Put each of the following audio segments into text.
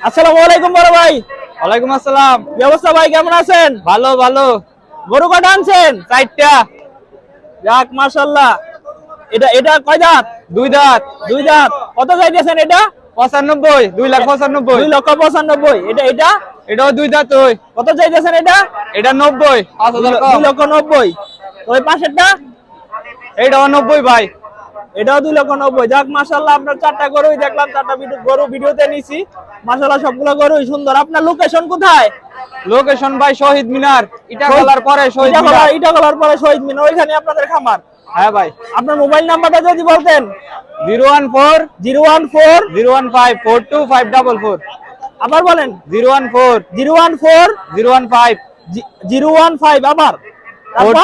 আসসালামু আলাইকুম বড় ভাই। ওয়ালাইকুম আসসালাম। কি অবস্থা ভাই, কেমন আছেন? ভালো ভালো। গরু কটা আনছেন? 4টা। যাক মাশাআল্লাহ। এটা এটা কয় দাঁত? 2 দাঁত। দুই দাঁত। কত চাইতেছেন এটা? 95, 2,95,000। 2,95,000। এটা এটা এটাও 2 দাঁত। ওই কত চাইতেছেন এটা? এটা 90, 5,000 কম। 2,90,000। ওই পাশেরটা? এটাও 90 ভাই। এটাও 2,90,000। যাক মাশাআল্লাহ, আপনার চারটা গরুই দেখলাম, চারটা গরু ভিডিওতে নিছি। মাশাআল্লাহ সবগুলো গরুই সুন্দর। আপনার লোকেশন কোথায়? লোকেশন ভাই শহীদ মিনার, ইটাখলার পরে শহীদ মিনার। ইটাখলার পরে শহীদ মিনার, ওইখানে আপনাদের খামার। হ্যাঁ ভাই। আপনার মোবাইল নাম্বারটা যদি বলতেন। 014 014 015 42 544। আবার বলেন। 014 014 015 015 আবার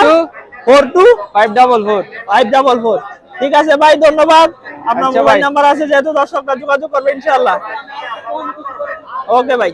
42 544। 544। ঠিক আছে ভাই, ধন্যবাদ। আপনার আচ্ছা মোবাইল ভাই। নাম্বার আছে, যেহেতু দর্শকরা যোগাযোগ করবে ইনশাআল্লাহ। ওকে ভাই।